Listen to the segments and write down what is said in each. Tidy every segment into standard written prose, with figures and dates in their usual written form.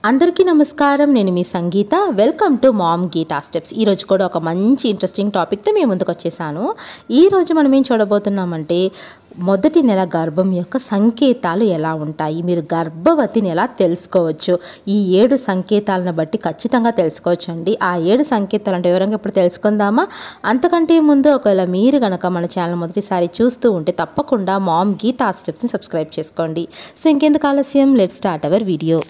అందరికీ నమస్కారం. నేను మీ Sangeetha. Welcome to mom Geetha steps. ఈరోజు కూడా ఒక మంచి ఇంట్రెస్టింగ్ టాపిక్తో మేము ముందుకు వచ్చేసాను. ఈరోజు మనం ఏం చూడబోతున్నామంటే మొదటి నెల గర్భం యొక్క సంకేతాలు ఎలా ఉంటాయి, మీరు గర్భవతిని ఎలా తెలుసుకోవచ్చు, ఈ 7 సంకేతాలను బట్టి ఖచ్చితంగా తెలుసుకోవచ్చు అండి. ఆ 7 సంకేతాలు అంటే వివరంగా ఇప్పుడు తెలుసుకుందామా? అంతకంటే ముందు ఒకవేళ మీరు కనుక మన ఛానల్ మొదటిసారి చూస్తూ ఉంటే తప్పకుండా మామ్ గీతా స్టెప్స్ని సబ్స్క్రైబ్ చేసుకోండి. సో ఇంకెందుకు ఆలస్యం, లెట్స్ స్టార్ట్ అవర్ వీడియో.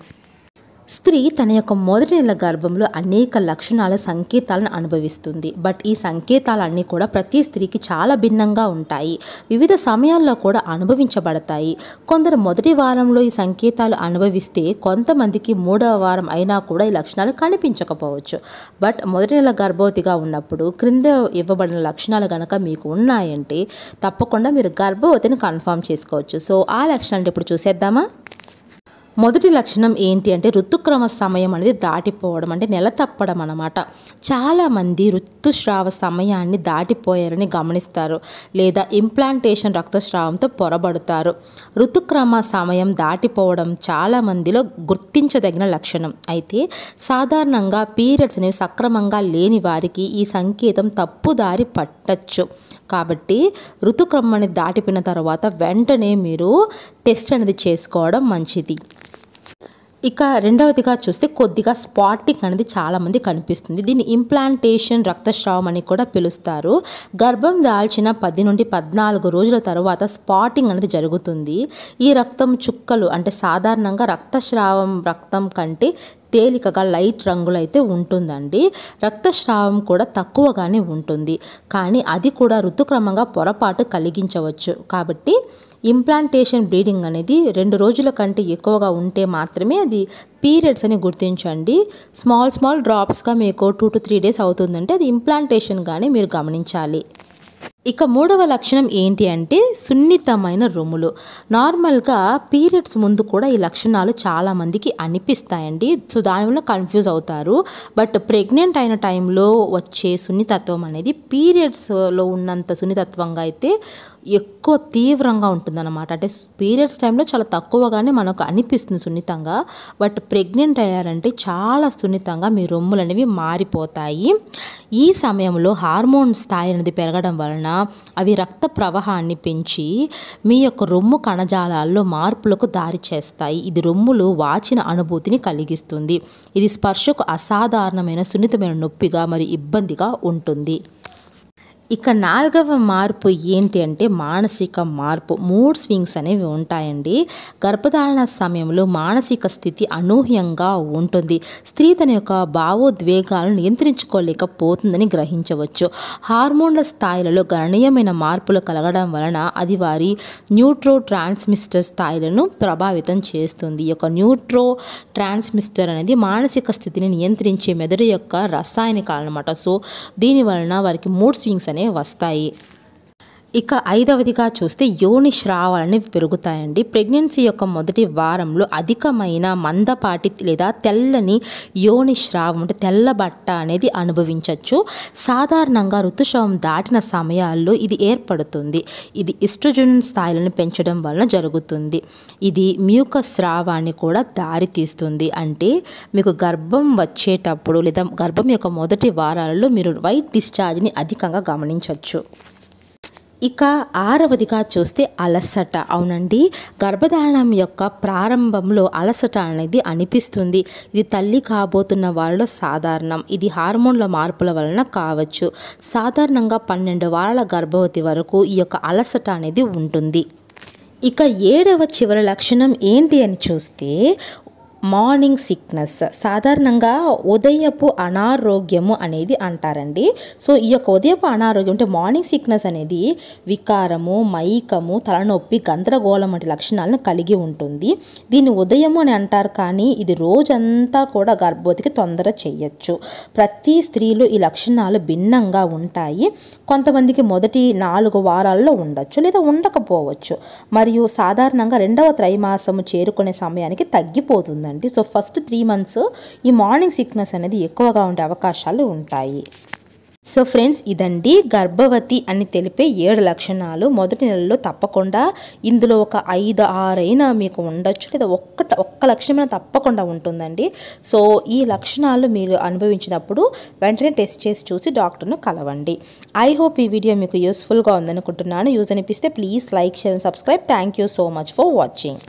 స్త్రీ తన యొక్క మొదటి నెల గర్భంలో అనేక లక్షణాల సంకేతాలను అనుభవిస్తుంది. బట్ ఈ సంకేతాలన్నీ కూడా ప్రతి స్త్రీకి చాలా భిన్నంగా ఉంటాయి, వివిధ సమయాల్లో కూడా అనుభవించబడతాయి. కొందరు మొదటి వారంలో ఈ సంకేతాలు అనుభవిస్తే కొంతమందికి 3వ వారం అయినా కూడా ఈ లక్షణాలు కనిపించకపోవచ్చు. బట్ మొదటి నెల గర్భవతిగా ఉన్నప్పుడు క్రింద ఇవ్వబడిన లక్షణాలు కనుక మీకు ఉన్నాయంటే తప్పకుండా మీరు గర్భవతిని కన్ఫర్మ్ చేసుకోవచ్చు. సో ఆ లక్షణాలు ఇప్పుడు చూసేద్దామా? మొదటి లక్షణం ఏంటి అంటే ఋతుక్రమ సమయం అనేది దాటిపోవడం, అంటే నెల తప్పడం అన్నమాట. చాలామంది ఋతుస్రావ సమయాన్ని దాటిపోయారని గమనిస్తారు, లేదా ఇంప్లాంటేషన్ రక్తస్రావంతో పొరబడతారు. ఋతుక్రమ సమయం దాటిపోవడం చాలామందిలో గుర్తించదగిన లక్షణం. అయితే సాధారణంగా పీరియడ్స్ అనేవి సక్రమంగా లేని వారికి ఈ సంకేతం తప్పుదారి పట్టచ్చు. కాబట్టి ఋతుక్రమం అనేది దాటిపోయిన తర్వాత వెంటనే మీరు టెస్ట్ అనేది చేసుకోవడం మంచిది. ఇక రెండవదిగా చూస్తే కొద్దిగా స్పాటింగ్ అనేది చాలామంది కనిపిస్తుంది. దీన్ని ఇంప్లాంటేషన్ రక్తస్రావం అని కూడా పిలుస్తారు. గర్భం దాల్చిన 10 నుండి 14 రోజుల తర్వాత స్పాటింగ్ అనేది జరుగుతుంది. ఈ రక్తం చుక్కలు అంటే సాధారణంగా రక్తస్రావం రక్తం కంటే తేలికగా లైట్ రంగులో అయితే ఉంటుందండి. రక్తస్రావం కూడా తక్కువగానే ఉంటుంది, కానీ అది కూడా ఋతుక్రమంగా పొరపాటు కలిగించవచ్చు. కాబట్టి ఇంప్లాంటేషన్ బ్లీడింగ్ అనేది 2 రోజుల కంటే ఎక్కువగా ఉంటే మాత్రమే అది పీరియడ్స్ అని గుర్తించండి. స్మాల్ డ్రాప్స్గా మీకు 2 to 3 days అవుతుందంటే అది ఇంప్లాంటేషన్గానే మీరు గమనించాలి. ఇక 3వ లక్షణం ఏంటి అంటే సున్నితమైన రొమ్ములు. నార్మల్గా పీరియడ్స్ ముందు కూడా ఈ లక్షణాలు చాలామందికి అనిపిస్తాయండి. సో దానివల్ల కన్ఫ్యూజ్ అవుతారు. బట్ ప్రెగ్నెంట్ అయిన టైంలో వచ్చే సున్నితత్వం అనేది పీరియడ్స్లో ఉన్నంత సున్నితత్వంగా అయితే ఎక్కువ తీవ్రంగా ఉంటుందన్నమాట. అంటే పీరియడ్స్ టైంలో చాలా తక్కువగానే మనకు అనిపిస్తుంది సున్నితంగా, బట్ ప్రెగ్నెంట్ అయ్యారంటే చాలా సున్నితంగా మీ రొమ్ములు అనేవి మారిపోతాయి. ఈ సమయంలో హార్మోన్ స్థాయి అనేది పెరగడం వలన అవి రక్త ప్రవాహాన్ని పెంచి మీ యొక్క రొమ్ము కణజాలాల్లో మార్పులకు దారి చేస్తాయి. ఇది రొమ్ములు వాచిన అనుభూతిని కలిగిస్తుంది. ఇది స్పర్శకు అసాధారణమైన సున్నితమైన నొప్పిగా మరియు ఇబ్బందిగా ఉంటుంది. ఇక 4వ మార్పు ఏంటి అంటే మానసిక మార్పు. మూడ్ స్వింగ్స్ అనేవి ఉంటాయండి. గర్భధారణ సమయంలో మానసిక స్థితి అనూహ్యంగా ఉంటుంది. స్త్రీ తన యొక్క భావోద్వేగాలను నియంత్రించుకోలేకపోతుందని గ్రహించవచ్చు. హార్మోన్ల స్థాయిలలో గణనీయమైన మార్పులు కలగడం వలన అది వారి న్యూరో ట్రాన్స్మిటర్ స్థాయిలను ప్రభావితం చేస్తుంది. ఈ యొక్క న్యూరో ట్రాన్స్మిటర్ అనేది మానసిక స్థితిని నియంత్రించే మెదడు యొక్క రసాయనికాలు అన్నమాట. సో దీని వలన వారికి మూడ్ స్వింగ్స్ వస్తాయి. ఇక 5వదిగా చూస్తే యోని స్రావాలని పెరుగుతాయండి. ప్రెగ్నెన్సీ యొక్క మొదటి వారంలో అధికమైన మందపాటి లేదా తెల్లని యోని స్రావం అంటే తెల్ల బట్ట అనేది అనుభవించవచ్చు. సాధారణంగా ఋతుస్రావం దాటిన సమయాల్లో ఇది ఏర్పడుతుంది. ఇది ఈస్ట్రోజన్ స్థాయిలను పెంచడం వలన జరుగుతుంది. ఇది మ్యూకస్ స్రావాన్ని కూడా దారి తీస్తుంది. అంటే మీకు గర్భం వచ్చేటప్పుడు లేదా గర్భం యొక్క మొదటి వారాలలో మీరు వైట్ డిశ్చార్జ్ని అధికంగా గమనించవచ్చు. ఇక 6వదిగా చూస్తే అలసట. అవునండి, గర్భధారణం యొక్క ప్రారంభంలో అలసట అనేది అనిపిస్తుంది. ఇది తల్లి కాబోతున్న వారిలో సాధారణం. ఇది హార్మోన్ల మార్పుల వలన కావచ్చు. సాధారణంగా 12 వారాల గర్భవతి వరకు ఈ యొక్క అలసట అనేది ఉంటుంది. ఇక 7వ చివరి లక్షణం ఏంటి అని చూస్తే మార్నింగ్ సిక్నెస్. సాధారణంగా ఉదయపు అనారోగ్యము అనేది అంటారండి. సో ఈ యొక్క ఉదయపు అనారోగ్యం అంటే మార్నింగ్ సిక్నెస్ అనేది వికారము, మైకము, తలనొప్పి, గందరగోళం వంటి లక్షణాలను కలిగి ఉంటుంది. దీన్ని ఉదయము అని అంటారు, కానీ ఇది రోజంతా కూడా గర్భవతికి తొందర చేయొచ్చు. ప్రతి స్త్రీలో ఈ లక్షణాలు భిన్నంగా ఉంటాయి. కొంతమందికి మొదటి 4 వారాల్లో ఉండొచ్చు లేదా ఉండకపోవచ్చు, మరియు సాధారణంగా 2వ త్రైమాసము చేరుకునే సమయానికి తగ్గిపోతుందండి. సో ఫస్ట్ 3 months ఈ మార్నింగ్ సిక్నెస్ అనేది ఎక్కువగా ఉండే అవకాశాలు ఉంటాయి. సో ఫ్రెండ్స్, ఇదండి గర్భవతి అని తెలిపే 7 లక్షణాలు. మొదటి నెలలో తప్పకుండా ఇందులో ఒక 5, 6 అయినా మీకు ఉండొచ్చు, లేదా ఒక్క లక్షణమైనా తప్పకుండా ఉంటుందండి. సో ఈ లక్షణాలు మీరు అనుభవించినప్పుడు వెంటనే టెస్ట్ చేసి చూసి డాక్టర్ను కలవండి. ఐ హోప్ ఈ వీడియో మీకు యూస్ఫుల్గా ఉందనుకుంటున్నాను. యూజ్ అనిపిస్తే please like, share and subscribe. Thank you so much for watching.